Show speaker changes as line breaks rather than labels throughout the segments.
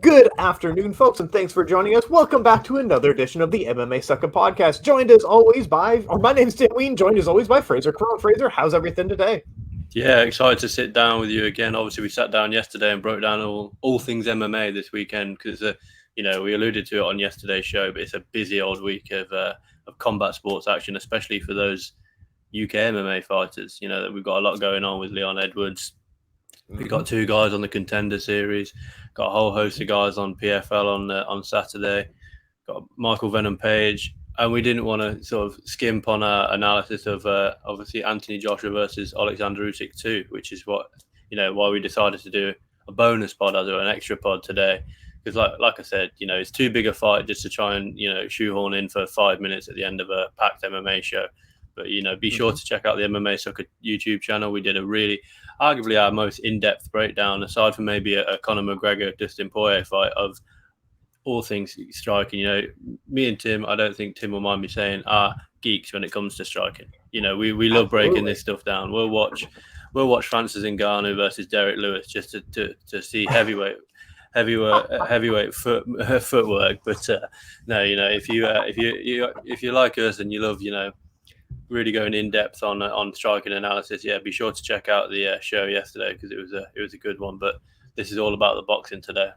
Good afternoon, folks, and thanks for joining us. Welcome back to another edition of the MMA Sucka podcast. Joined as always by, my name's Tim Wheaton, joined as always by Frazer Krohn. Frazer, how's everything today?
Yeah, excited to sit down with you again. Obviously, we sat down yesterday and broke down all things MMA this weekend because, we alluded to it on yesterday's show, but it's a busy old week of combat sports action, especially for those UK MMA fighters. You know, that we've got a lot going on with Leon Edwards. We've got two guys on the Contender Series, got a whole host of guys on PFL on Saturday, got Michael Venom Page, and we didn't want to sort of skimp on our analysis of obviously Anthony Joshua versus Oleksandr Usyk too, which is why we decided to do a bonus pod or an extra pod today. Because like I said, it's too big a fight just to try and shoehorn in for 5 minutes at the end of a packed MMA show. But be sure to check out the MMA Sucka YouTube channel. We did a arguably our most in-depth breakdown, aside from maybe a Conor McGregor Dustin Poirier fight, of all things striking. Me and Tim, I don't think Tim will mind me saying, are geeks when it comes to striking. We love breaking this stuff down. We'll watch Francis Ngannou versus Derek Lewis just to see heavyweight footwork. But no, if you like us and you love really going in depth on striking analysis, be sure to check out the show yesterday because it was a good one. But this is all about the boxing today.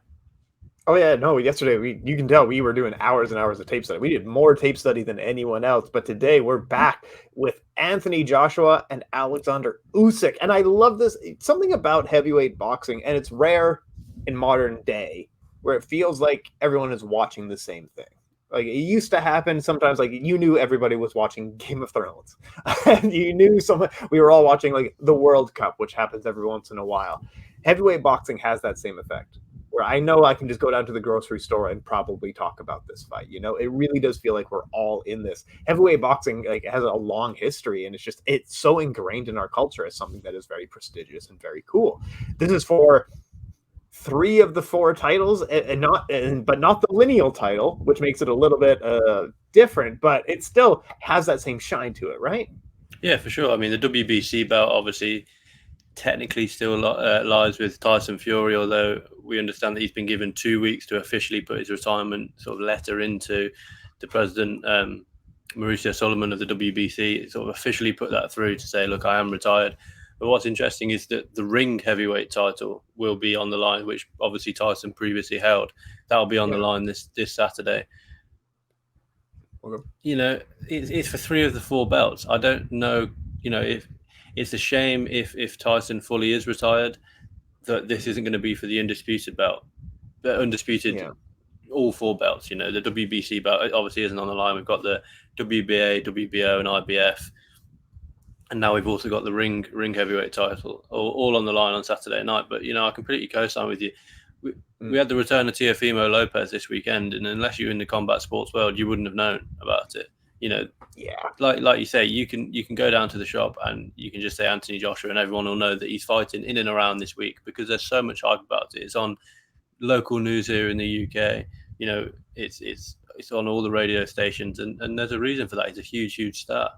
Oh yeah, no, yesterday you can tell we were doing hours and hours of tape study. We did more tape study than anyone else, but today we're back with Anthony Joshua and Oleksandr Usyk. And I love this. It's something about heavyweight boxing, and it's rare in modern day, where it feels like everyone is watching the same thing. Like, it used to happen sometimes, like, you knew everybody was watching Game of Thrones. And you knew we were all watching, like, the World Cup, which happens every once in a while. Heavyweight boxing has that same effect, where I know I can just go down to the grocery store and probably talk about this fight. It really does feel like we're all in this. Heavyweight boxing has a long history, and it's so ingrained in our culture as something that is very prestigious and very cool. This is for 3 of the 4 titles, but not the lineal title, which makes it a little bit different, but it still has that same shine to it, right?
Yeah, for sure. I mean, the WBC belt obviously technically still lies with Tyson Fury, although we understand that he's been given 2 weeks to officially put his retirement sort of letter into the president, Mauricio Solomon of the WBC, sort of officially put that through to say, look, I am retired. But what's interesting is that the ring heavyweight title will be on the line, which obviously Tyson previously held. That'll be on the line this Saturday. Okay. It's for 3 of the 4 belts. I don't know, if it's a shame if Tyson fully is retired, that this isn't going to be for the undisputed belt. The undisputed, all 4 belts. The WBC belt obviously isn't on the line. We've got the WBA, WBO, and IBF. And now we've also got the ring heavyweight title all on the line on Saturday night. But, I completely co-sign with you. We had the return of Teofimo Lopez this weekend, and unless you're in the combat sports world, you wouldn't have known about it. Like you say, you can go down to the shop and you can just say Anthony Joshua, and everyone will know that he's fighting in and around this week because there's so much hype about it. It's on local news here in the UK. It's on all the radio stations, and there's a reason for that. He's a huge star.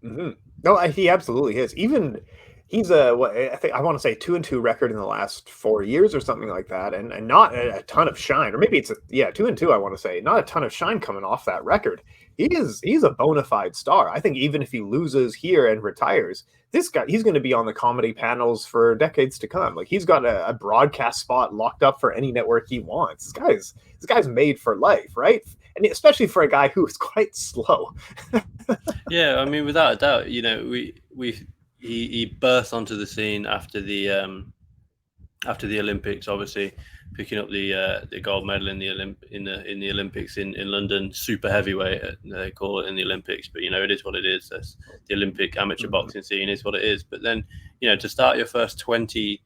Mm-hmm. No, he absolutely is. Even he's I think I want to say 2-2 record in the last 4 years or something like that, and not a ton of shine, or maybe it's 2-2. I want to say not a ton of shine coming off that record. He's a bona fide star. I think even if he loses here and retires, he's going to be on the comedy panels for decades to come. Like, he's got a broadcast spot locked up for any network he wants. This guy's made for life, right? And especially for a guy who is quite slow.
Yeah, I mean, without a doubt, he burst onto the scene after the Olympics, obviously picking up the gold medal in the Olympics in London, super heavyweight they call it in the Olympics, but it is what it is. That's the Olympic amateur boxing scene is what it is. But then to start your first 20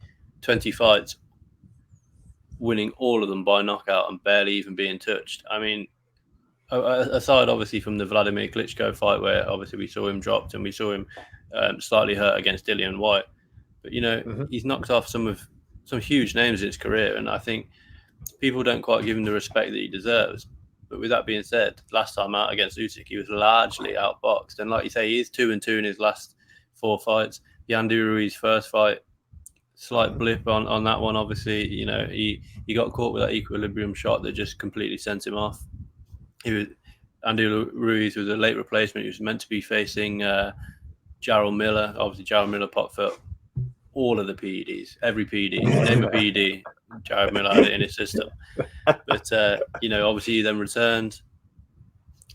fights, winning all of them by knockout and barely even being touched. I mean, aside obviously from the Vladimir Klitschko fight, where obviously we saw him dropped and we saw him slightly hurt against Dillian White, but he's knocked off some huge names in his career, and I think people don't quite give him the respect that he deserves. But with that being said, last time out against Usyk, he was largely outboxed, and like you say, he is 2-2 in his last 4 fights. The Andy Ruiz first fight, slight blip on that one. Obviously, he got caught with that equilibrium shot that just completely sent him off. Andy Ruiz was a late replacement. He was meant to be facing Jarrell Miller. Obviously, Jarrell Miller popped for all of the PEDs, every PED. Name a PED, Jarrell Miller had it in his system. But obviously, he then returned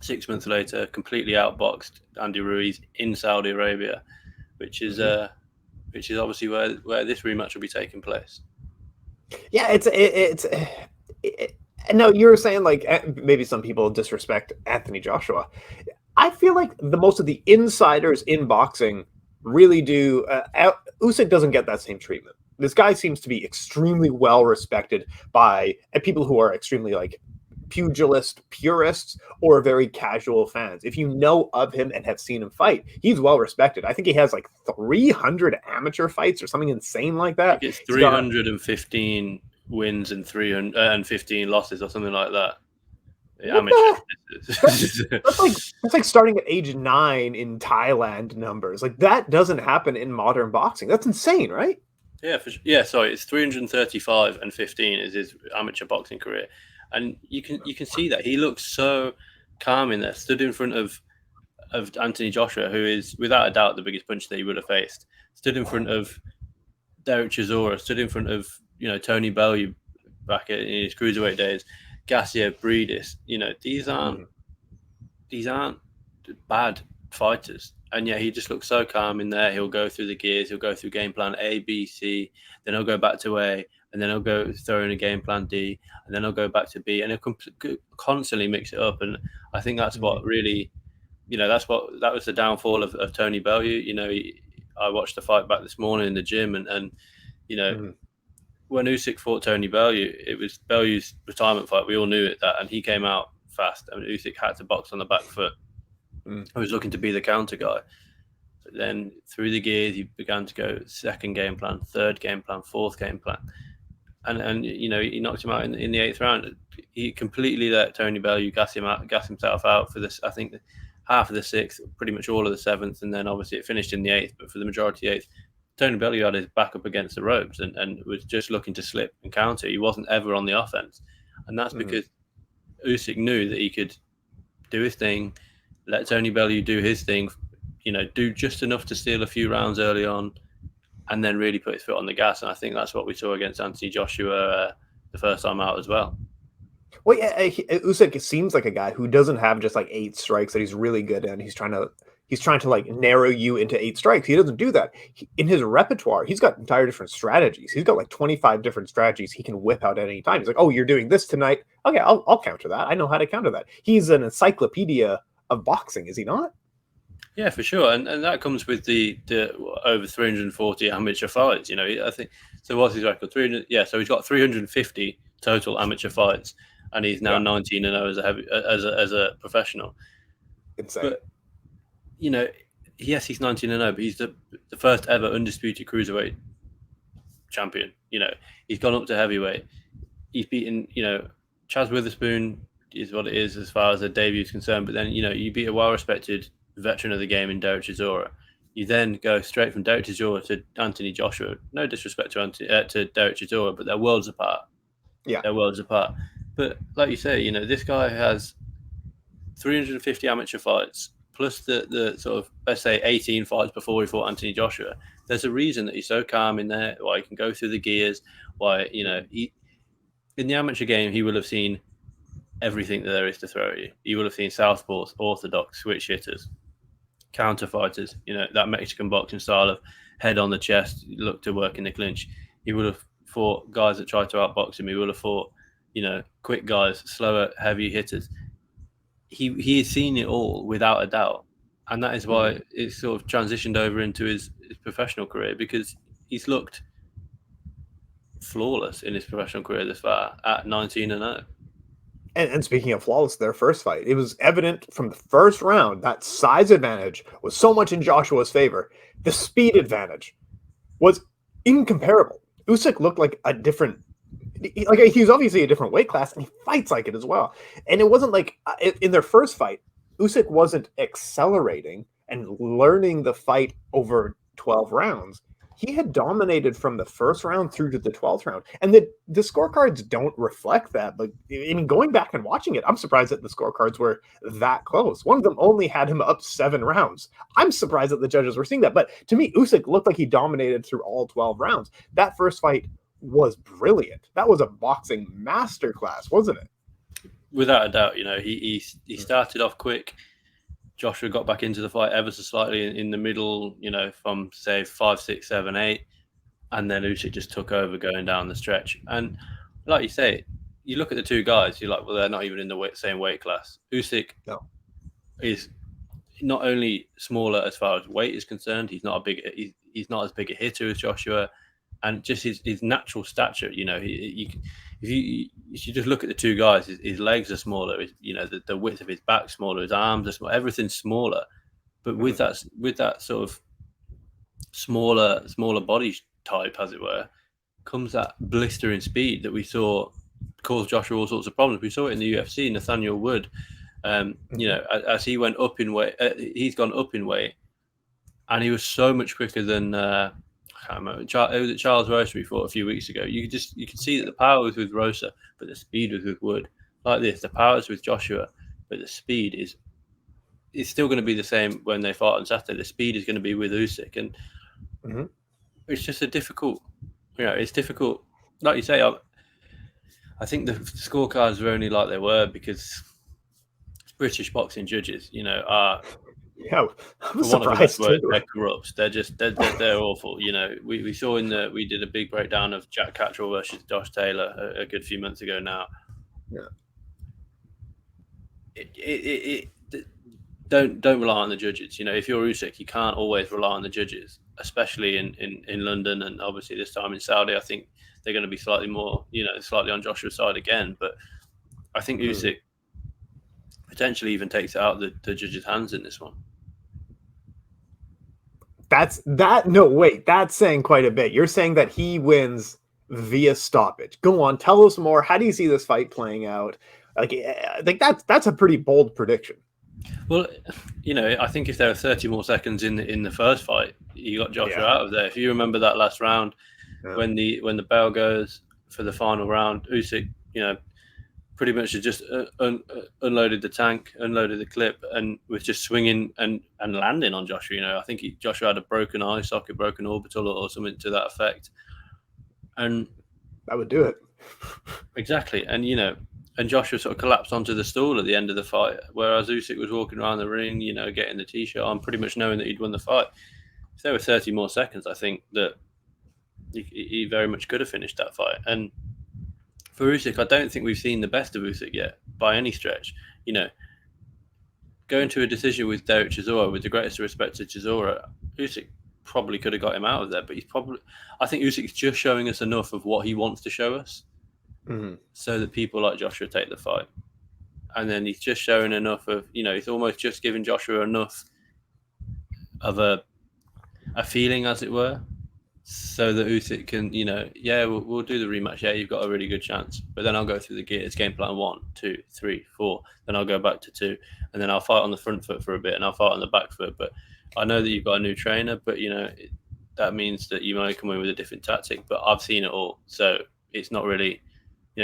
6 months later, completely outboxed Andy Ruiz in Saudi Arabia, which is obviously where this rematch will be taking place.
Yeah, no, you were saying like maybe some people disrespect Anthony Joshua. I feel like the most of the insiders in boxing really do. Usyk doesn't get that same treatment. This guy seems to be extremely well respected by people who are extremely like pugilist purists or very casual fans. If you know of him and have seen him fight, he's well respected. I think he has like 300 amateur fights or something insane like that.
I think it's 315 wins and 315 losses or something like that.
That's like starting at age 9 in Thailand numbers. Like that doesn't happen in modern boxing. That's insane, right?
Yeah, sorry, it's 335 and 15 is his amateur boxing career, and you can see that he looks so calm in there, stood in front of Anthony Joshua, who is without a doubt the biggest puncher that he would have faced, stood in front of Derek Chisora, stood in front of Tony Bellew back in his cruiserweight days, Gassier, Breedis. These aren't bad fighters. And yeah, he just looks so calm in there. He'll go through the gears. He'll go through game plan A, B, C. Then he'll go back to A, and then he'll go throw in a game plan D, and then he'll go back to B, and he'll constantly mix it up. And I think that's what really, that was the downfall of Tony Bellew. I watched the fight back this morning in the gym, and when Usyk fought Tony Bellew, it was Bellew's retirement fight. We all knew that, and he came out fast. I mean, Usyk had to box on the back foot. I was looking to be the counter guy. But then through the gears, he began to go second game plan, third game plan, fourth game plan. And he knocked him out in the 8th round. He completely let Tony Bellew gas himself out for this, I think, half of the 6th, pretty much all of the 7th, and then obviously it finished in the 8th, but for the majority of the 8th, Tony Bellew had his back up against the ropes and was just looking to slip and counter. He wasn't ever on the offense. And that's because Usyk knew that he could do his thing, let Tony Bellew do his thing, do just enough to steal a few rounds early on, and then really put his foot on the gas. And I think that's what we saw against Anthony Joshua the first time out as well.
Well, yeah, Usyk seems like a guy who doesn't have just like 8 strikes that he's really good at. He's trying to like narrow you into 8 strikes. He doesn't do that. In his repertoire, he's got entire different strategies. He's got like 25 different strategies he can whip out at any time. He's like, oh, you're doing this tonight. Okay, I'll counter that. I know how to counter that. He's an encyclopedia of boxing, is he not?
Yeah, for sure. And that comes with the over 340 amateur fights. I think so. What's his record? 300. Yeah, so he's got 350 total amateur fights, and he's now 19-0 as a professional.
Insane.
But yes, he's 19-0, but he's the first ever undisputed cruiserweight champion. He's gone up to heavyweight. He's beaten, Chaz Witherspoon is what it is as far as the debut is concerned. But then, you beat a well-respected veteran of the game in Derek Chisora. You then go straight from Derek Chisora to Anthony Joshua. No disrespect to Derek Chisora, but they're worlds apart.
Yeah,
they're worlds apart. But like you say, this guy has 350 amateur fights, plus the sort of, let's say, 18 fights before he fought Anthony Joshua. There's a reason that he's so calm in there, why he can go through the gears, why, he in the amateur game, he will have seen everything that there is to throw at you. You will have seen southpaws, orthodox, switch hitters, counter fighters, that Mexican boxing style of head on the chest, look to work in the clinch. He would have fought guys that tried to outbox him. He would have fought, quick guys, slower, heavy hitters. He has seen it all without a doubt. And that is why it's sort of transitioned over into his professional career, because he's looked flawless in his professional career this far at 19-0.
And speaking of flawless, their first fight, it was evident from the first round that size advantage was so much in Joshua's favor. The speed advantage was incomparable. Usyk looked like a different, like he was obviously a different weight class, and he fights like it as well. And it wasn't like in their first fight, Usyk wasn't accelerating and learning the fight over 12 rounds. he had dominated from the first round through to the 12th round. And the scorecards don't reflect that. Like, I mean, going back and watching it, I'm surprised that the scorecards were that close. One of them only had him up 7 rounds. I'm surprised that the judges were seeing that. But to me, Usyk looked like he dominated through all 12 rounds. That first fight was brilliant. That was a boxing masterclass, wasn't it?
Without a doubt, he started off quick. Joshua got back into the fight ever so slightly in the middle, from say 5, 6, 7, 8, and then Usyk just took over going down the stretch. And like you say, you look at the two guys, you're like, well, they're not even in the same weight class. Usyk is not only smaller as far as weight is concerned, he's not he's not as big a hitter as Joshua, and just his natural stature. If you just look at the two guys, his legs are smaller. The width of his back smaller. His arms are smaller. Everything's smaller. But with that sort of smaller body type, as it were, comes that blistering speed that we saw cause Joshua all sorts of problems. We saw it in the UFC. Nathaniel Wood, as he went up in weight, he's gone up in weight, and he was so much quicker than. I can't remember. It was at Charles Rosa we fought a few weeks ago. You could see that the power was with Rosa, but the speed was with Wood. Like this, the power is with Joshua, but the speed is still going to be the same when they fought on Saturday. The speed is going to be with Usyk, and it's just it's difficult. Like you say, I think the scorecards were only like they were because British boxing judges, are.
Yeah, I'm surprised too.
They're corrupt. They're awful. We saw we did a big breakdown of Jack Catterall versus Josh Taylor a good few months ago now.
Yeah.
Don't rely on the judges. If you're Usyk, you can't always rely on the judges, especially in London, and obviously this time in Saudi. I think they're going to be slightly more, slightly on Joshua's side again. But I think Usyk potentially even takes it out of the judges' hands in this one.
That's saying quite a bit. You're saying that he wins via stoppage. Go on, tell us more. How do you see this fight playing out? Like, I think that's a pretty bold prediction.
Well, I think if there were 30 more seconds in the first fight, you got Joshua out of there. If you remember that last round, when the bell goes for the final round, Usyk, pretty much just unloaded the tank, unloaded the clip, and was just swinging and landing on Joshua. I think Joshua had a broken eye socket, broken orbital, or something to that effect. And
that would do it.
Exactly. And, and Joshua sort of collapsed onto the stool at the end of the fight, whereas Usyk was walking around the ring, getting the T-shirt on, pretty much knowing that he'd won the fight. If there were 30 more seconds, I think that he very much could have finished that fight. And for Usyk, I don't think we've seen the best of Usyk yet, by any stretch. Going to a decision with Derek Chisora, with the greatest respect to Chisora, Usyk probably could have got him out of there. But I think Usyk's just showing us enough of what he wants to show us, so that people like Joshua take the fight. And then he's just showing enough of, he's almost just giving Joshua enough of a feeling, as it were, so that Usyk can, we'll do the rematch. Yeah, you've got a really good chance. But then I'll go through the gears, game plan 1, 2, 3, 4. Then I'll go back to 2. And then I'll fight on the front foot for a bit, and I'll fight on the back foot. But I know that you've got a new trainer, but, that means that you might come in with a different tactic. But I've seen it all. So it's not really,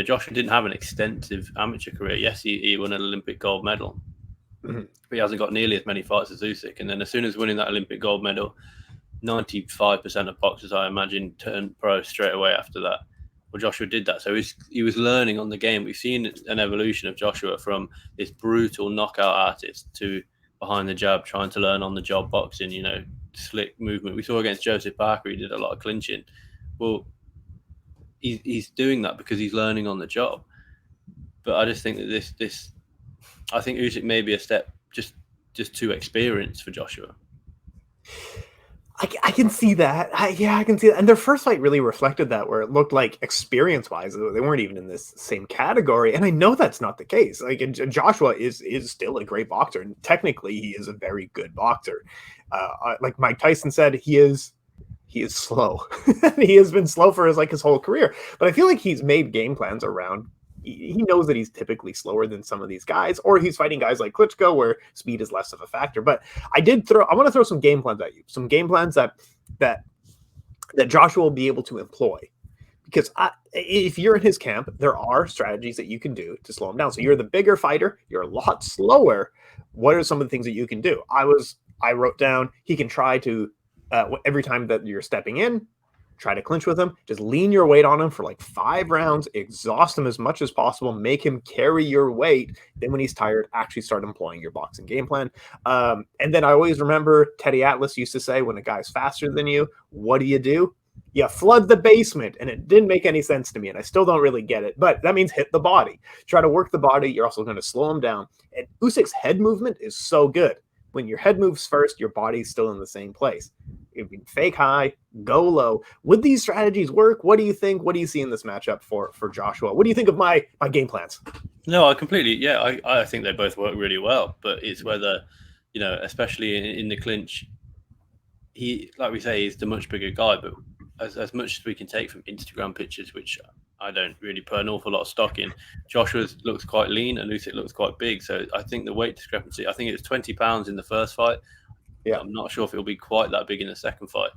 Joshua didn't have an extensive amateur career. Yes, he won an Olympic gold medal. But he hasn't got nearly as many fights as Usyk. And then as soon as winning that Olympic gold medal, 95% of boxers, I imagine, turned pro straight away after that. Well, Joshua did that. So he was learning on the game. We've seen an evolution of Joshua from this brutal knockout artist to behind the jab, trying to learn on the job boxing, slick movement. We saw against Joseph Parker, he did a lot of clinching. Well, he's doing that because he's learning on the job. But I just think that I think Usyk may be a step just too experienced for Joshua.
I can see that. I can see that. And their first fight really reflected that, where it looked like experience-wise, they weren't even in this same category. And I know that's not the case. Like, Joshua is still a great boxer, and technically he is a very good boxer. Like Mike Tyson said, he is slow. He has been slow for his whole career. But I feel like he's made game plans around. He knows that he's typically slower than some of these guys, or he's fighting guys like Klitschko where speed is less of a factor. But I want to throw some game plans at you, some game plans that that Joshua will be able to employ. Because if you're in his camp, there are strategies that you can do to slow him down. So you're the bigger fighter, you're a lot slower. What are some of the things that you can do? I wrote down he can try to every time that you're stepping in, try to clinch with him, just lean your weight on him for like 5 rounds, exhaust him as much as possible, make him carry your weight. Then when he's tired, actually start employing your boxing game plan. And then I always remember Teddy Atlas used to say, when a guy's faster than you, what do? You flood the basement. And it didn't make any sense to me, and I still don't really get it, but that means hit the body. Try to work the body. You're also going to slow him down. And Usyk's head movement is so good. When your head moves first, your body's still in the same place. If you fake high, go low. Would these strategies work? What do you think? What do you see in this matchup for Joshua? What do you think of my game plans?
No, I completely, I think they both work really well, but it's whether, especially in the clinch, he, like we say, he's the much bigger guy, but as much as we can take from Instagram pictures, which I don't really put an awful lot of stock in, Joshua looks quite lean and Usyk looks quite big. So I think the weight discrepancy, I think it was 20 pounds in the first fight. Yeah. I'm not sure if it'll be quite that big in the second fight.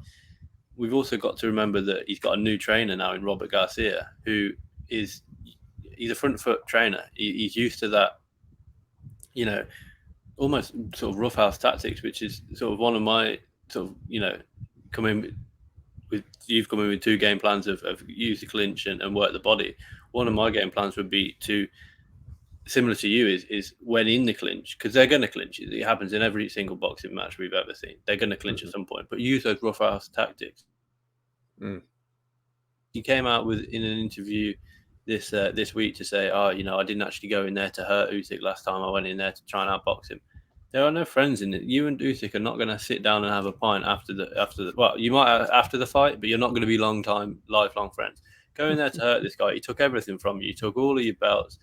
We've also got to remember that he's got a new trainer now in Robert Garcia, he's a front foot trainer. He's used to that, almost sort of roughhouse tactics, which is sort of one of my sort of, you've come in with 2 game plans of use the clinch and work the body. One of my game plans would be to, similar to you, is when in the clinch, because they're going to clinch. It happens in every single boxing match we've ever seen. They're going to clinch at some point, but use those roughhouse tactics. He came out in an interview this week to say, I didn't actually go in there to hurt Usyk last time. I went in there to try and outbox him. There are no friends in it. You and Usyk are not going to sit down and have a pint after the. Well, you might after the fight, but you're not going to be lifelong friends. Go in there to hurt this guy. He took everything from you. He took all of your belts.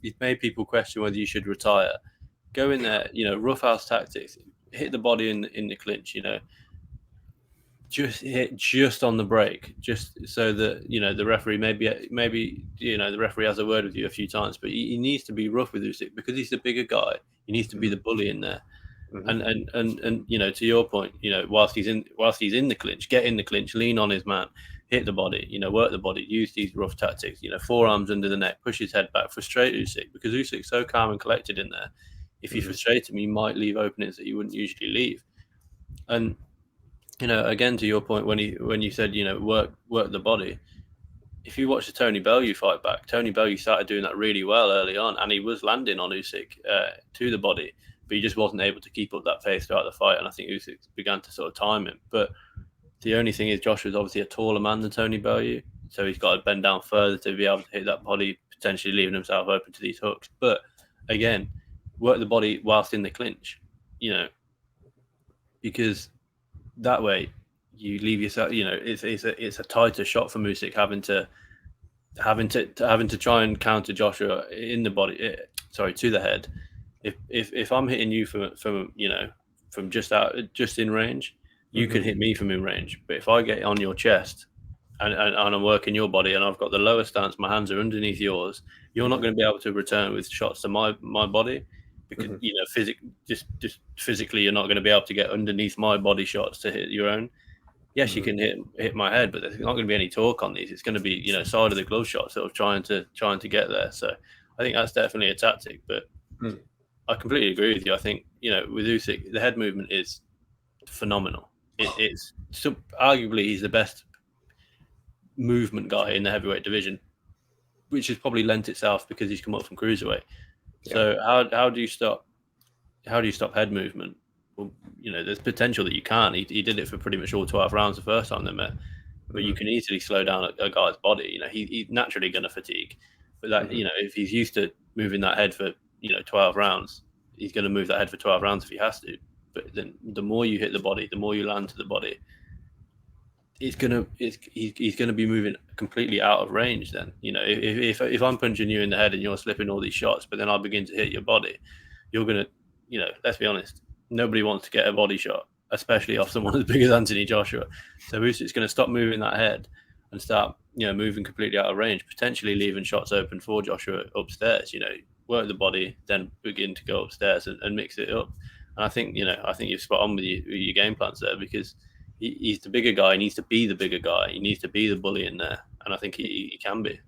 You've made people question whether you should retire. Go in there, roughhouse tactics. Hit the body in the clinch. Just hit just on the break, just so that the referee maybe the referee has a word with you a few times, but he needs to be rough with Usyk because he's the bigger guy. He needs to be the bully in there, and to your point, whilst he's in the clinch, get in the clinch, lean on his man, hit the body, work the body, use these rough tactics, forearms under the neck, push his head back, frustrate Usyk, because Usyk's so calm and collected in there. If you frustrate him, you might leave openings that you wouldn't usually leave, and. Again, to your point, when you said, work the body, if you watch the Tony Bellew fight back, Tony Bellew started doing that really well early on, and he was landing on Usyk to the body, but he just wasn't able to keep up that pace throughout the fight, and I think Usyk began to sort of time him. But the only thing is Joshua's obviously a taller man than Tony Bellew, so he's got to bend down further to be able to hit that body, potentially leaving himself open to these hooks. But again, work the body whilst in the clinch, because that way you leave yourself, it's a tighter shot for Usyk having to try and counter Joshua in the body, to the head. If I'm hitting you from just in range, you can hit me from in range. But if I get on your chest and I'm working your body and I've got the lower stance, my hands are underneath yours, you're not going to be able to return with shots to my body. Because physically, you're not going to be able to get underneath my body shots to hit your own. Yes, you can hit my head, but there's not going to be any torque on these. It's going to be side of the glove shot, sort of trying to get there. So I think that's definitely a tactic. But I completely agree with you. I think with Usyk, the head movement is phenomenal. It's arguably he's the best movement guy in the heavyweight division, which has probably lent itself because he's come up from cruiserweight. Yeah. So how do you stop head movement? Well, there's potential that you can. He did it for pretty much all 12 rounds the first time they met, but you can easily slow down a guy's body. He's naturally going to fatigue, but that if he's used to moving that head for 12 rounds, he's going to move that head for 12 rounds if he has to. But then the more you hit the body, the more you land to the body, he's gonna be moving completely out of range. Then if I'm punching you in the head and you're slipping all these shots, but then I begin to hit your body, you're gonna let's be honest, nobody wants to get a body shot, especially off someone as big as Anthony Joshua. So Usyk's going to stop moving that head and start moving completely out of range, potentially leaving shots open for Joshua upstairs. Work the body, then begin to go upstairs and mix it up. And I think you've spot on with your game plans there, because he's the bigger guy. He needs to be the bigger guy. He needs to be the bully in there, and I think he can be.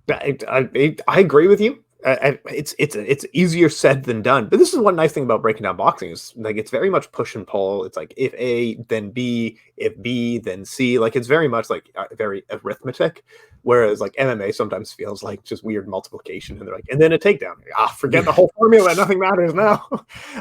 I agree with you. It's easier said than done. But this is one nice thing about breaking down boxing is like it's very much push and pull. It's like if A then B, if B then C. Like it's very much like very arithmetic. Whereas like MMA sometimes feels like just weird multiplication, and they're like, and then a takedown. Forget the whole formula. Nothing matters now.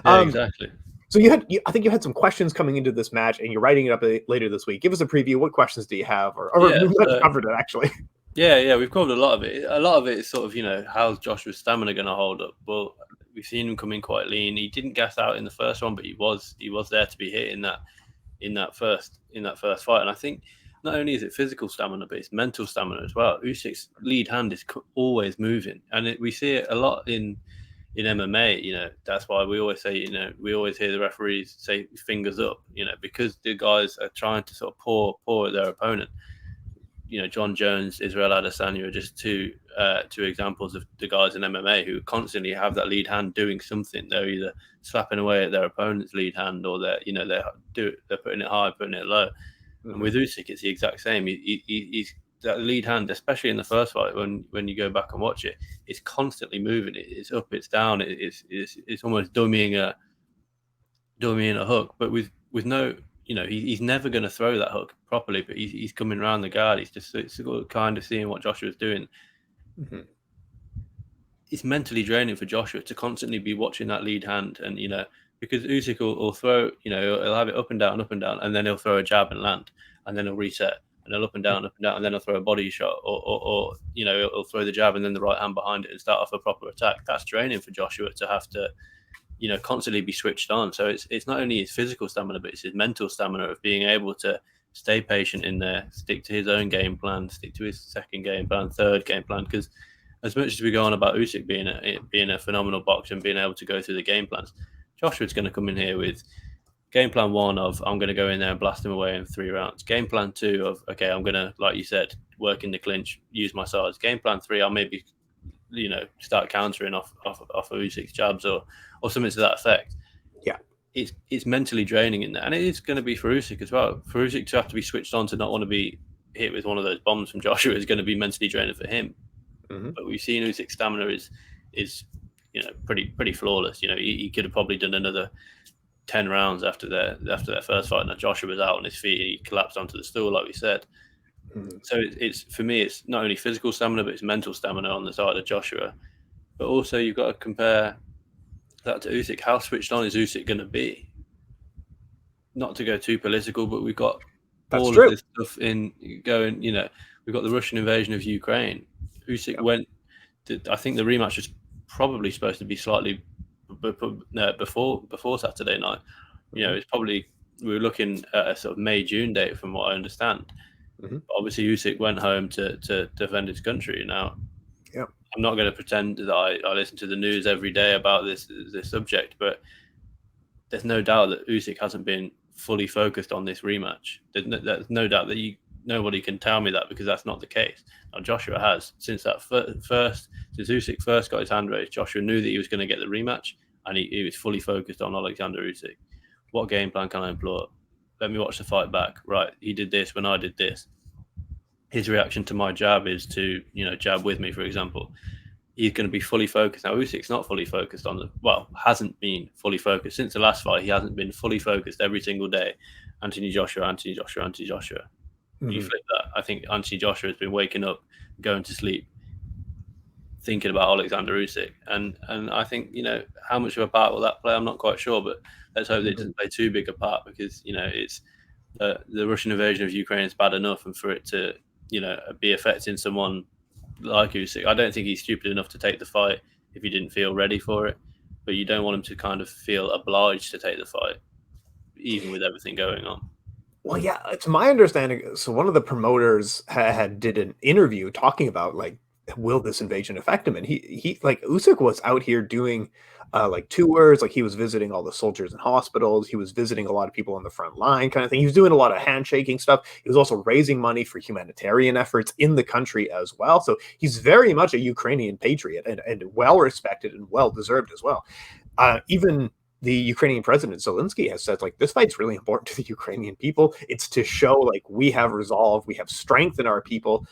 Yeah, exactly.
So I think you had some questions coming into this match, and you're writing it up later this week. Give us a preview. What questions do you have? Or
Yeah,
we've covered it actually.
Yeah, we've covered a lot of it. A lot of it is sort of, how's Joshua's stamina going to hold up? Well, we've seen him come in quite lean. He didn't gas out in the first one, but he was there to be hit in that first fight. And I think not only is it physical stamina, but it's mental stamina as well. Usyk's lead hand is always moving, and we see it a lot in MMA. That's why we always say, we always hear the referees say fingers up, because the guys are trying to sort of pour at their opponent. John Jones, Israel Adesanya are just two examples of the guys in MMA who constantly have that lead hand doing something. They're either slapping away at their opponent's lead hand, or they're putting it high, putting it low. Mm-hmm. And with Usyk, it's the exact same. He's that lead hand, especially in the first fight, when you go back and watch it, it's constantly moving. It's up, it's down. It's almost dummying a hook, but with no. He's never going to throw that hook properly, but he's coming around the guard. It's kind of seeing what Joshua's doing. Mm-hmm. It's mentally draining for Joshua to constantly be watching that lead hand, and because Usyk will throw, he'll have it up and down, and then he'll throw a jab and land, and then he'll reset, and he'll up and down, and then he'll throw a body shot, or he'll throw the jab and then the right hand behind it and start off a proper attack. That's draining for Joshua to have to constantly be switched on. So it's not only his physical stamina, but it's his mental stamina of being able to stay patient in there, stick to his own game plan, stick to his second game plan, third game plan. Because as much as we go on about Usyk being a phenomenal boxer and being able to go through the game plans, Joshua's going to come in here with game plan 1 of I'm going to go in there and blast him away in 3 rounds. Game plan 2 of okay, I'm going to, like you said, work in the clinch, use my size. Game plan 3, I'll maybe start countering off of Usyk's jabs or something to that effect.
Yeah,
it's mentally draining in there, and it is going to be for Usyk as well. For Usyk to have to be switched on, to not want to be hit with one of those bombs from Joshua, is going to be mentally draining for him. Mm-hmm. But we've seen Usyk's stamina is pretty flawless. He could have probably done another 10 rounds after their first fight. Now Joshua was out on his feet; he collapsed onto the stool, like we said. So it's for me, it's not only physical stamina, but it's mental stamina on the side of Joshua. But also, you've got to compare that to Usyk. How switched on is Usyk going to be? Not to go too political, but we've got all of this stuff going. We've got the Russian invasion of Ukraine. Usyk went. I think the rematch was probably supposed to be slightly before Saturday night. It's probably, we were looking at a sort of May-June date, from what I understand. Mm-hmm. Obviously, Usyk went home to defend his country. Now, I'm not going to pretend that I listen to the news every day about this subject, but there's no doubt that Usyk hasn't been fully focused on this rematch. There's no doubt that nobody can tell me that, because that's not the case. Now, Joshua has. Since Usyk first got his hand raised, Joshua knew that he was going to get the rematch, and he was fully focused on Oleksandr Usyk. What game plan can I employ? Let me watch the fight back. Right, he did this when I did this. His reaction to my jab is to, jab with me, for example. He's going to be fully focused. Now, Usyk's not fully focused hasn't been fully focused. Since the last fight, he hasn't been fully focused every single day. Anthony Joshua. Mm-hmm. You flip that. I think Anthony Joshua has been waking up, going to sleep, thinking about Oleksandr Usyk. And I think, how much of a part will that play? I'm not quite sure, but let's hope that it doesn't play too big a part, because, it's the Russian invasion of Ukraine is bad enough, and for it to, be affecting someone like Usyk, I don't think he's stupid enough to take the fight if he didn't feel ready for it. But you don't want him to kind of feel obliged to take the fight, even with everything going on.
Well, yeah, it's my understanding. So one of the promoters did an interview talking about, like, will this invasion affect him? And he like, Usyk was out here doing tours, like he was visiting all the soldiers in hospitals. He was visiting a lot of people on the front line, kind of thing. He was doing a lot of handshaking stuff. He was also raising money for humanitarian efforts in the country as well. So he's very much a Ukrainian patriot, and well respected and well deserved as well. Even the Ukrainian president Zelensky has said, like, this fight's really important to the Ukrainian people. It's to show like we have resolve, we have strength in our people.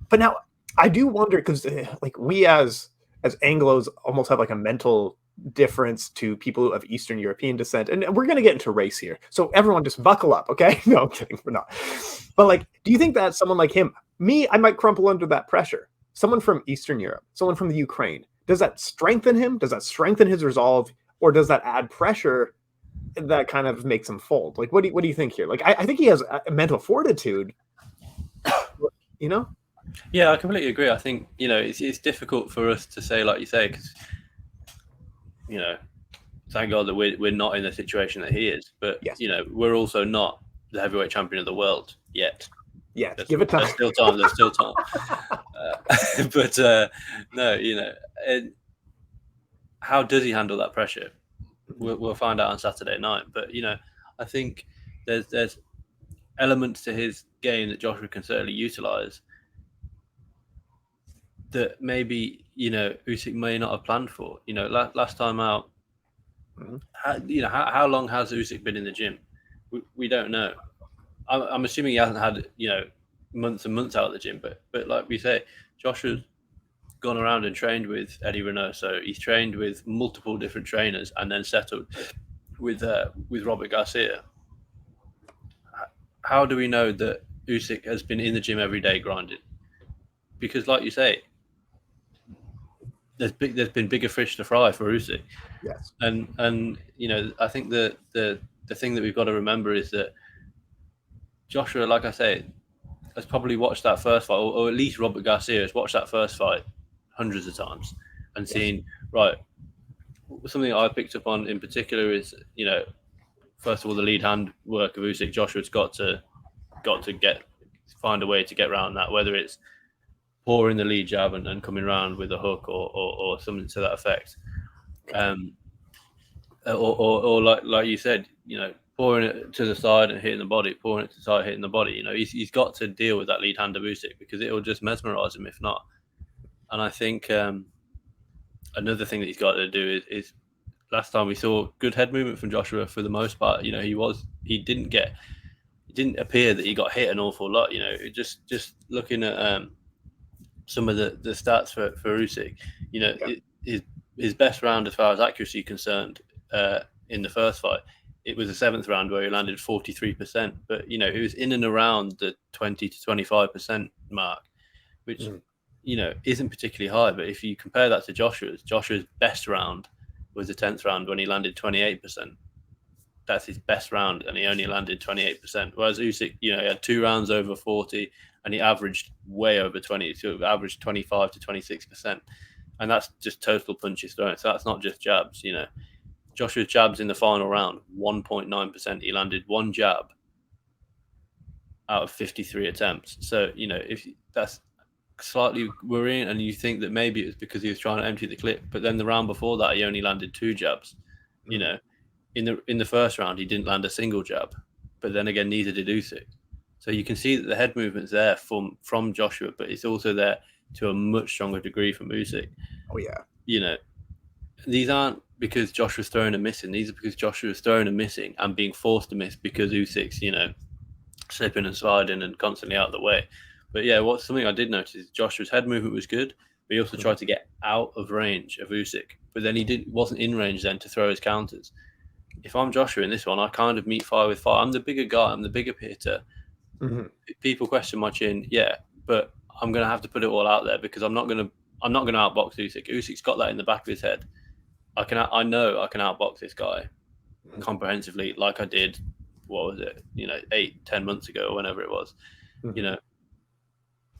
But now I do wonder because like we as Anglos almost have like a mental difference to people of Eastern European descent, and we're gonna get into race here, so everyone just buckle up, okay? No, I'm kidding, we're not. But like, do you think that someone like him, me, I might crumple under that pressure? Someone from Eastern Europe, someone from the Ukraine, does that strengthen him? Does that strengthen his resolve, or does that add pressure that kind of makes him fold? Like, what do you think here? Like, I think he has a mental fortitude, you know?
Yeah, I completely agree. I think, it's difficult for us to say, like you say, because, thank God that we're not in the situation that he is. But,
Yes.
we're also not the heavyweight champion of the world yet.
Yeah, give it time.
There's still time. There's still time. But no, and how does he handle that pressure? We'll find out on Saturday night. But I think there's elements to his game that Joshua can certainly utilize that maybe Usyk may not have planned for. Last time out, how long has Usyk been in the gym? We don't know. I'm assuming he hasn't had months and months out of the gym, but like we say, Joshua's gone around and trained with Eddie Reynoso. He's trained with multiple different trainers and then settled with Robert Garcia. How do we know that Usyk has been in the gym every day grinding? Because, like you say, there's been bigger fish to fry for Usyk.
Yes,
and I think the thing that we've got to remember is that Joshua, like I say, has probably watched that first fight, or at least Robert Garcia has watched that first fight hundreds of times and seen, right, something I picked up on in particular is, first of all, the lead hand work of Usyk. Joshua's got to find a way to get around that, whether it's pouring the lead jab and coming around with a hook or something to that effect. Or like you said, pouring it to the side and hitting the body, pouring it to the side, hitting the body. He's got to deal with that lead hand of Usyk because it will just mesmerize him if not. And I think another thing that he's got to do is last time we saw good head movement from Joshua for the most part. He didn't appear that he got hit an awful lot. Just looking at some of the stats for Usyk, his best round as far as accuracy is concerned in the first fight, it was the 7th round where he landed 43%, but it was in and around the 20 to 25% mark, which isn't particularly high. But if you compare that to Joshua's best round was the 10th round when he landed 28%. That's his best round, and he only landed 28%. Whereas Usyk, he had 2 rounds over 40, and he averaged way over 20, so it averaged 25 to 26%, and that's just total punches thrown. So that's not just jabs. Joshua's jabs in the final round, 1.9%. He landed 1 jab out of 53 attempts. So if that's slightly worrying, and you think that maybe it's because he was trying to empty the clip, but then the round before that he only landed 2 jabs. In the first round he didn't land a single jab, but then again neither did Usyk. So you can see that the head movement's there from Joshua, but it's also there to a much stronger degree from Usyk.
Oh yeah.
These aren't because Joshua's throwing and missing. These are because Joshua's throwing and missing and being forced to miss because Usyk's slipping and sliding and constantly out of the way. But yeah, what's something I did notice is Joshua's head movement was good, but he also tried to get out of range of Usyk. But then he wasn't in range then to throw his counters. If I'm Joshua in this one, I kind of meet fire with fire. I'm the bigger guy. I'm the bigger hitter. People question my chin, yeah, but I'm going to have to put it all out there because I'm not going to outbox Usyk. Usyk's got that in the back of his head. I know I can outbox this guy comprehensively, like I did. What was it? 8-10 months ago, or whenever it was.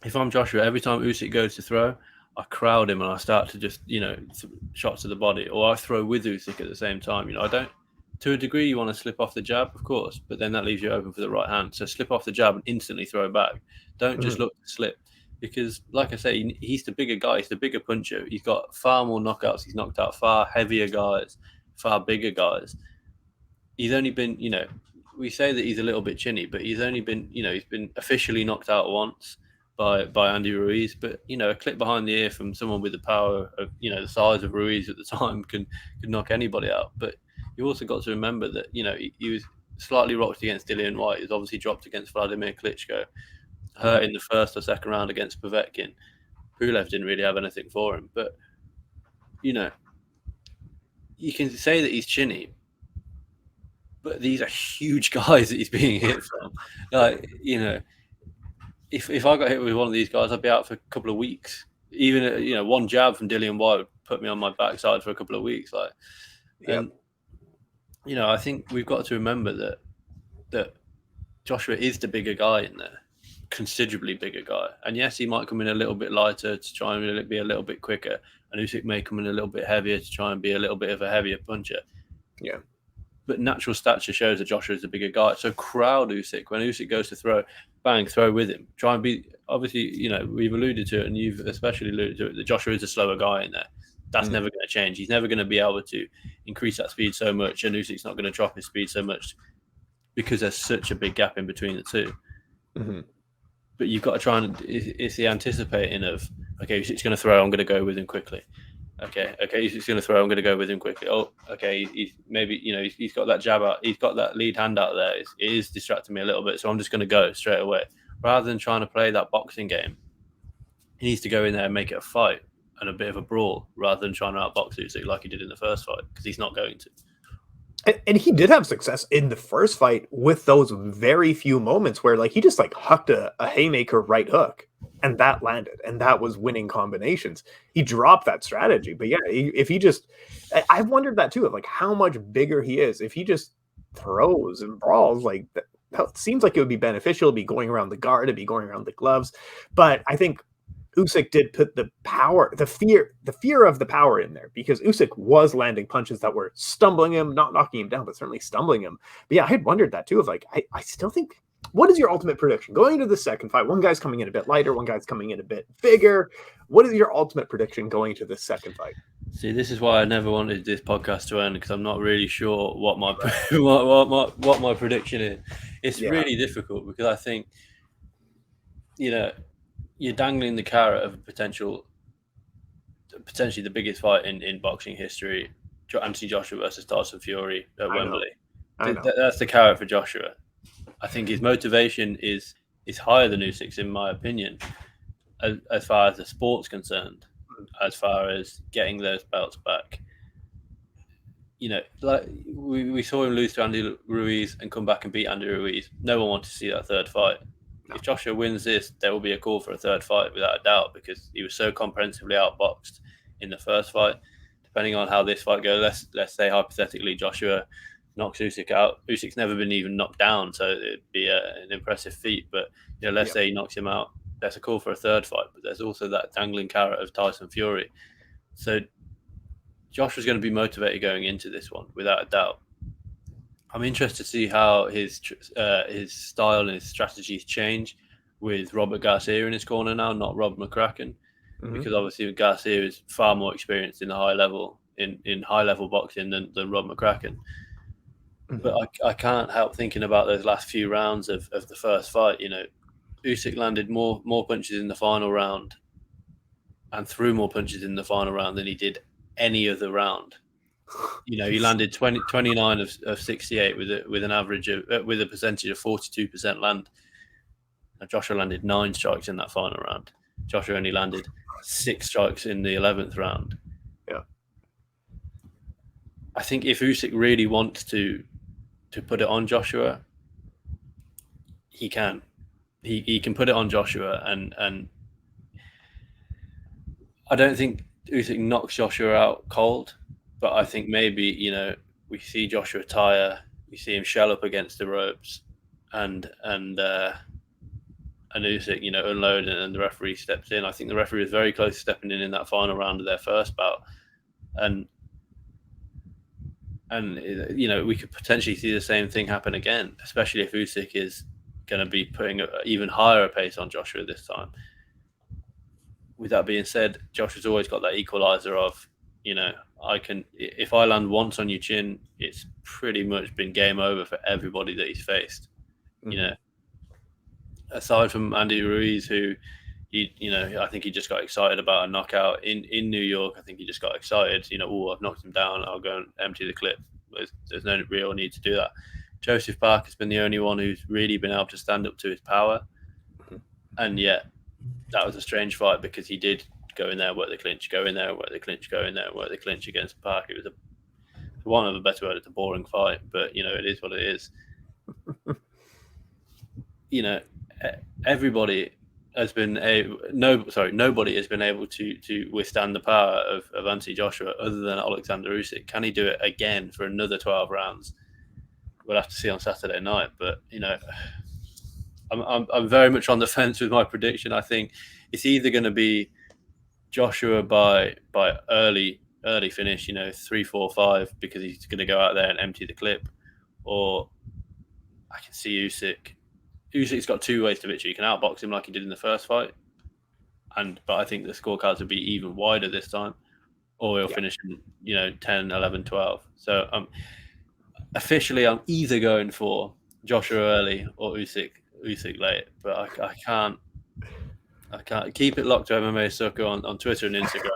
If I'm Joshua, every time Usyk goes to throw, I crowd him and I start to just shots to the body, or I throw with Usyk at the same time. I don't. To a degree, you want to slip off the jab, of course, but then that leaves you open for the right hand. So slip off the jab and instantly throw back. Don't just look to slip. Because, like I say, he's the bigger guy. He's the bigger puncher. He's got far more knockouts. He's knocked out far heavier guys, far bigger guys. He's only been, we say that he's a little bit chinny, but he's only been, he's been officially knocked out once by Andy Ruiz. But, a clip behind the ear from someone with the power of, the size of Ruiz at the time could knock anybody out. But you also got to remember that, he was slightly rocked against Dillian White. He was obviously dropped against Vladimir Klitschko, hurt in the first or second round against Povetkin. Pulev didn't really have anything for him. But, you can say that he's chinny, but these are huge guys that he's being hit from. Like, if I got hit with one of these guys, I'd be out for a couple of weeks. Even, one jab from Dillian White would put me on my backside for a couple of weeks. And I think we've got to remember that Joshua is the bigger guy in there, considerably bigger guy. And yes, he might come in a little bit lighter to try and be a little bit quicker. And Usyk may come in a little bit heavier to try and be a little bit of a heavier puncher.
Yeah.
But natural stature shows that Joshua is the bigger guy. So crowd Usyk. When Usyk goes to throw, bang, throw with him. Try and be, obviously, we've alluded to it, and you've especially alluded to it, that Joshua is a slower guy in there. That's never going to change. He's never going to be able to increase that speed so much, and Usyk's not going to drop his speed so much because there's such a big gap in between the two.
Mm-hmm.
But you've got to try and, it's the anticipating of, okay, Usyk's going to throw, I'm going to go with him quickly. Okay, Usyk's going to throw, I'm going to go with him quickly. Oh, okay, he's maybe, he's got that jab out, he's got that lead hand out there. It is distracting me a little bit, so I'm just going to go straight away. Rather than trying to play that boxing game, he needs to go in there and make it a fight and a bit of a brawl, rather than trying to outbox Usyk like he did in the first fight, because he's not going to.
And he did have success in the first fight with those very few moments where he just hucked a haymaker right hook and that landed, and that was winning combinations. He dropped that strategy, but yeah, if he just, I've wondered that too, of how much bigger he is if he just throws and brawls. That seems like it would be beneficial to be going around the guard, to be going around the gloves. But I think Usyk did put the power, the fear of the power in there, because Usyk was landing punches that were stumbling him, not knocking him down, but certainly stumbling him. But yeah, I had wondered that too, of I still think, what is your ultimate prediction going into the second fight? One guy's coming in a bit lighter, one guy's coming in a bit bigger. What is your ultimate prediction going into the second fight?
See, this is why I never wanted this podcast to end, because I'm not really sure what my what my prediction is. It's really difficult, because I think, you're dangling the carrot of potentially the biggest fight in boxing history, Anthony Joshua versus Tyson Fury at Wembley. That's the carrot for Joshua. I think his motivation is higher than Usyk's, in my opinion, as far as the sport's concerned, as far as getting those belts back. We saw him lose to Andy Ruiz and come back and beat Andy Ruiz. No one wanted to see that third fight. If Joshua wins this, there will be a call for a third fight without a doubt, because he was so comprehensively outboxed in the first fight. Depending on how this fight goes, let's say hypothetically Joshua knocks Usyk out. Usyk's never been even knocked down, so it'd be an impressive feat. But let's say he knocks him out, there's a call for a third fight. But there's also that dangling carrot of Tyson Fury. So Joshua's going to be motivated going into this one without a doubt. I'm interested to see how his style and his strategies change with Robert Garcia in his corner now, not Rob McCracken, because obviously Garcia is far more experienced in the high level in high level boxing than Rob McCracken. But I can't help thinking about those last few rounds of the first fight. Usyk landed more punches in the final round and threw more punches in the final round than he did any other round. He landed 29 of 68 with an average of with a percentage of 42% land. Now Joshua landed 9 strikes in that final round. Joshua only landed 6 strikes in the 11th round.
Yeah,
I think if Usyk really wants to put it on Joshua, he can. He can put it on Joshua, and I don't think Usyk knocks Joshua out cold. But I think maybe, we see Joshua tire, we see him shell up against the ropes, and Usyk, unload, and the referee steps in. I think the referee was very close to stepping in that final round of their first bout, and we could potentially see the same thing happen again, especially if Usyk is going to be putting an even higher pace on Joshua this time. With that being said, Joshua's always got that equalizer of, if I land once on your chin, it's pretty much been game over for everybody that he's faced. Aside from Andy Ruiz, who I think he just got excited about a knockout in New York. I think he just got excited. I've knocked him down. I'll go and empty the clip. there's no real need to do that. Joseph Parker's been the only one who's really been able to stand up to his power, and yet that was a strange fight because he did go in there, work the clinch, go in there, work the clinch, go in there, work the clinch against Parker. It was one of the better word, it's a boring fight, but it is what it is. Everybody has been nobody has been able to withstand the power of Anthony Joshua other than Oleksandr Usyk. Can he do it again for another 12 rounds? We'll have to see on Saturday night. But I'm very much on the fence with my prediction. I think it's either going to be Joshua by early finish, 3-4-5, because he's going to go out there and empty the clip, or I can see Usyk. Usyk's got two ways to victory. You can outbox him like he did in the first fight, but I think the scorecards will be even wider this time, or he'll finish in 10, 11, 12. So officially I'm either going for Joshua early or Usyk late, but I can't keep it locked to MMA Sucka on Twitter and Instagram.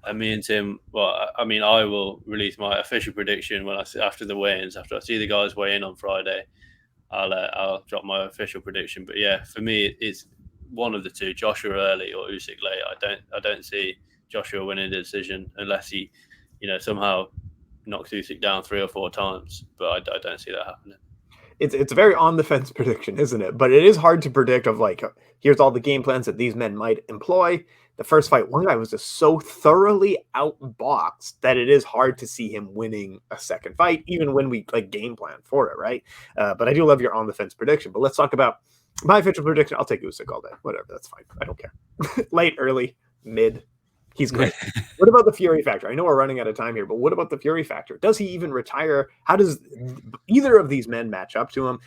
And me and Tim, I will release my official prediction after the weigh-ins. After I see the guys weigh in on Friday, I'll drop my official prediction. But yeah, for me, it's one of the two: Joshua early or Usyk late. I don't see Joshua winning the decision unless he, somehow knocks Usyk down 3 or 4 times. But I don't see that happening.
It's a very on the fence prediction, isn't it? But it is hard to predict of here's all the game plans that these men might employ. The first fight, one guy was just so thoroughly outboxed that it is hard to see him winning a second fight, even when we game plan for it, right? But I do love your on the fence prediction. But let's talk about my official prediction. I'll take Usyk all day. Whatever, that's fine. I don't care. Late, early, mid. He's great. What about the Fury factor? I know we're running out of time here, but what about the Fury factor? Does he even retire? How does either of these men match up to him?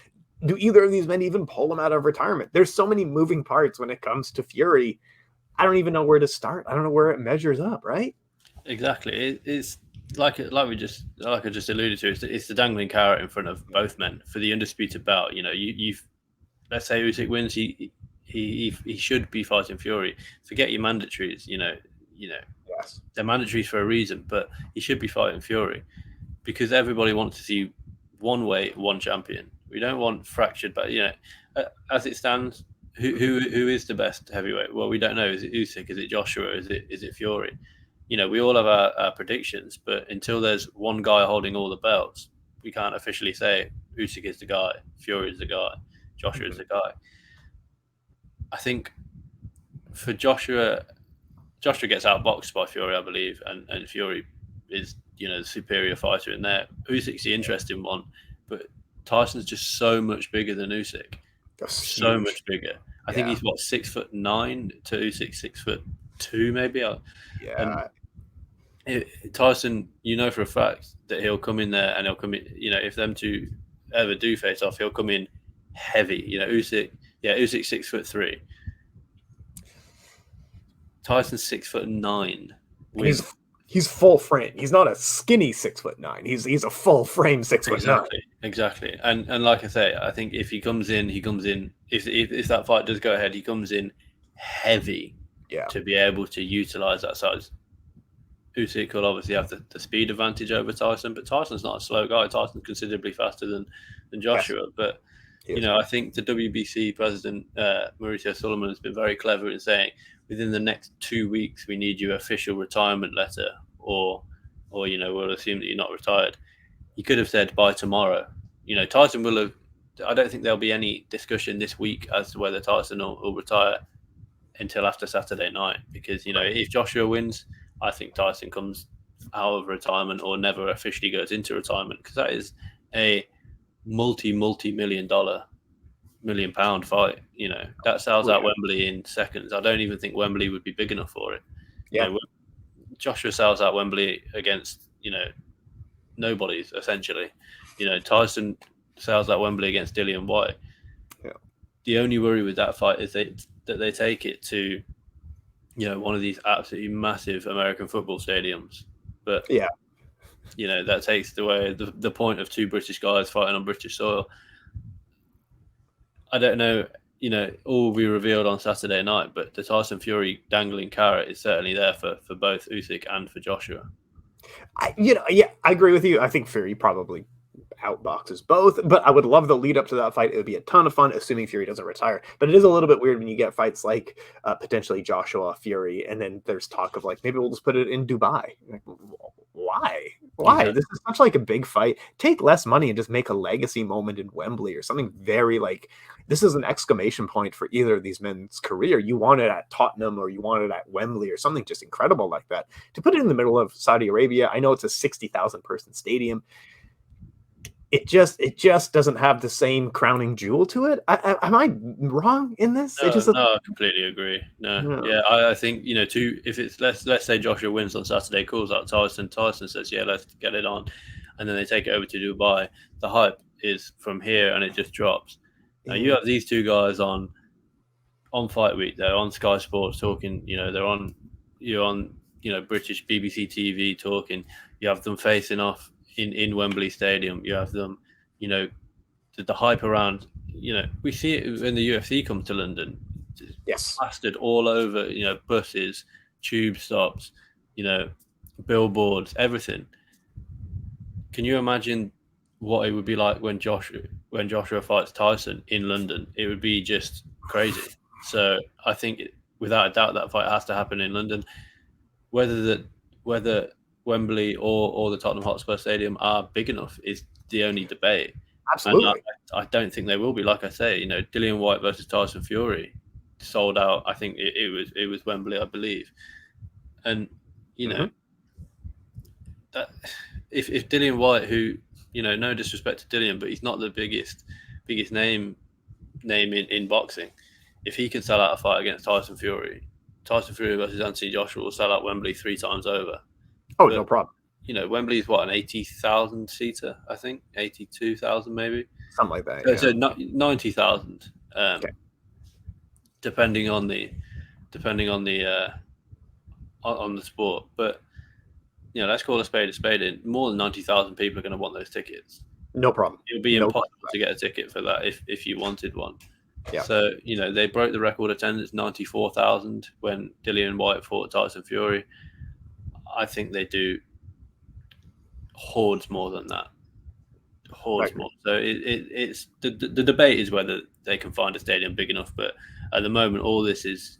Do either of these men even pull him out of retirement? There's so many moving parts when it comes to Fury. I don't even know where to start. I don't know where it measures up, right?
Exactly. It's like I just alluded to. It's the dangling carrot in front of both men for the undisputed bout. You've let's say Usyk wins, he should be fighting Fury. Forget your mandatories.
Yes,
they're mandatories for a reason, but he should be fighting Fury because everybody wants to see one weight, one champion. We don't want fractured, but as it stands, who is the best heavyweight? Well, we don't know. Is it Usyk? Is it Joshua? Is it Fury? We all have our predictions, but until there's one guy holding all the belts, we can't officially say Usyk is the guy, Fury is the guy, Joshua is the guy. I think for Joshua gets outboxed by Fury, I believe, and Fury is the superior fighter in there. Usyk's the interesting one, but Tyson's just so much bigger than Usyk. So much bigger. I think he's 6'9" to Usyk 6'2", maybe.
Yeah.
And Tyson, for a fact that he'll come in there and he'll come in. If them two ever do face off, he'll come in heavy. Usyk's 6'3". Tyson's 6'9".
He's full frame. He's not a skinny 6'9". He's a full frame 6'9".
Exactly. And like I say, I think if he comes in, if that fight does go ahead, he comes in heavy to be able to utilize that size. Usyk will obviously have the speed advantage over Tyson, but Tyson's not a slow guy. Tyson's considerably faster than Joshua. Yes. But I think the WBC president Mauricio Sulaiman has been very clever in saying within the next 2 weeks we need your official retirement letter, or we'll assume that you're not retired. He could have said by tomorrow. Tyson will have. I don't think there'll be any discussion this week as to whether Tyson will retire until after Saturday night, because if Joshua wins, I think Tyson comes out of retirement or never officially goes into retirement, because that is a multi-million pound fight. That sells out Wembley in seconds. I don't even think Wembley would be big enough for it. Joshua sells out Wembley against nobody's essentially. Tyson sells out Wembley against Dillian White. The only worry with that fight is that they take it to one of these absolutely massive American football stadiums, but that takes away the point of two British guys fighting on British soil. I don't know, all will be revealed on Saturday night, but the Tyson Fury dangling carrot is certainly there for both Usyk and for Joshua.
Yeah, I agree with you. I think Fury probably outboxes both, but I would love the lead up to that fight. It would be a ton of fun, assuming Fury doesn't retire. But it is a little bit weird when you get fights like potentially Joshua Fury, and then there's talk of like maybe we'll just put it in Dubai. Like, why? Why?
Exactly.
This is such like a big fight. Take less money and just make a legacy moment in Wembley or something very like. This is an exclamation point for either of these men's career. You want it at Tottenham or you want it at Wembley or something just incredible like that. To put it in the middle of Saudi Arabia, I know it's a 60,000 person stadium. It just doesn't have the same crowning jewel to it. Am I wrong in this? It just
No, I completely agree. No,
no.
yeah, I think if it's let's say Joshua wins on Saturday, calls out Tyson. Tyson says, "Yeah, let's get it on," and then they take it over to Dubai. The hype is from here, and it just drops. Now you have these two guys on Fight Week. They're on Sky Sports talking. You're on British BBC TV talking. You have them facing off in Wembley Stadium. You have them, you know, the hype around. We see it when the UFC comes to London. It's
Yes,
plastered all over. Buses, tube stops, billboards, everything. Can you imagine what it would be like when Joshua fights Tyson in London? It would be just crazy. So I think without a doubt that fight has to happen in London. Whether Wembley or the Tottenham Hotspur Stadium are big enough is the only debate. And
absolutely.
I don't think they will be. Like I say, Dillian White versus Tyson Fury sold out. I think it was Wembley, I believe. And
Mm-hmm.
that if Dillian White, who no disrespect to Dillian, but he's not the biggest name in boxing. If he can sell out a fight against Tyson Fury versus Anthony Joshua will sell out Wembley 3 times over.
Oh,
But
no problem.
Wembley is what, an 80,000 seater, I think 82,000 maybe.
Something like that. Yeah.
So 90,000,
Okay.
depending on the on the sport. But let's call a spade a spade. More than 90,000 people are going to want those tickets.
No problem.
It would be
No
impossible
problem.
to get a ticket for that if you wanted one.
Yeah.
So they broke the record attendance 94,000 when Dillian White fought Tyson Fury. I think they do hordes more than that. Hordes more. So it's the debate is whether they can find a stadium big enough. But at the moment, all this is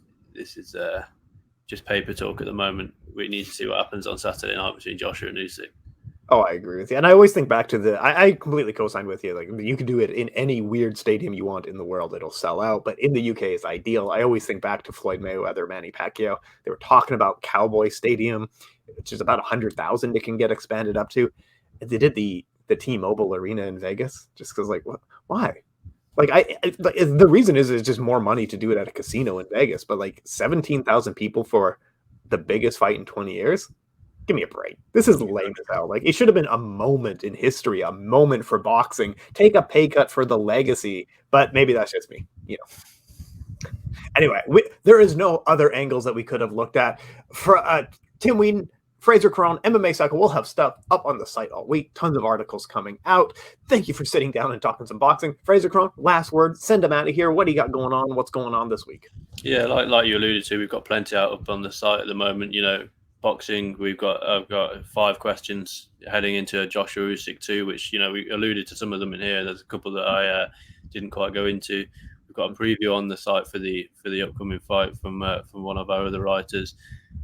just paper talk. At the moment, we need to see what happens on Saturday night between Joshua and Usyk.
Oh, I agree with you. And I always think back to I completely co-sign with you. Like you can do it in any weird stadium you want in the world, it'll sell out. But in the UK is ideal. I always think back to Floyd Mayweather, Manny Pacquiao. They were talking about Cowboy Stadium, which is about 100,000 it can get expanded up to. And they did the T-Mobile Arena in Vegas just because, like, what? Why? Like, the reason is it's just more money to do it at a casino in Vegas. But like 17,000 people for the biggest fight in 20 years. Give me a break. This is lame as hell. Like, it should have been a moment in history, a moment for boxing. Take a pay cut for the legacy, but maybe that's just me. Anyway, there is no other angles that we could have looked at. For Tim Wheaton, Frazer Krohn, MMA Sucka, we'll have stuff up on the site all week. Tons of articles coming out. Thank you for sitting down and talking some boxing. Frazer Krohn, last word. Send him out of here. What do you got going on? What's going on this week?
Yeah, like you alluded to, we've got plenty out up on the site at the moment. Boxing, I've got 5 questions heading into Joshua Usyk 2, which we alluded to some of them in here. There's a couple that I didn't quite go into. We've got a preview on the site for the upcoming fight from one of our other writers,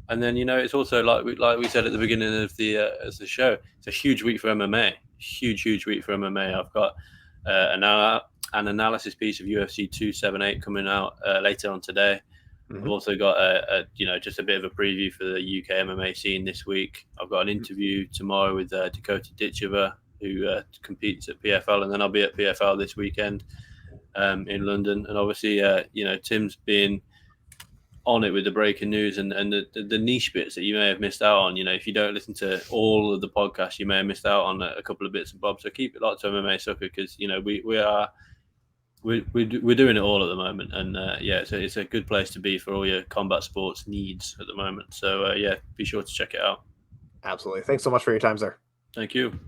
and then it's also like we said at the beginning of the show. It's a huge week for MMA. Huge week for MMA. I've got an analysis piece of UFC 278 coming out later on today. I've also got just a bit of a preview for the UK MMA scene this week. I've got an interview tomorrow with Dakota Ditchever, who competes at PFL, and then I'll be at PFL this weekend in London. And obviously, Tim's been on it with the breaking news and the niche bits that you may have missed out on. If you don't listen to all of the podcasts, you may have missed out on a couple of bits and bobs. So keep it locked to MMA Sucka because we're doing it all at the moment, and it's a good place to be for all your combat sports needs at the moment. So be sure to check it out.
Absolutely. Thanks so much for your time, sir.
Thank you.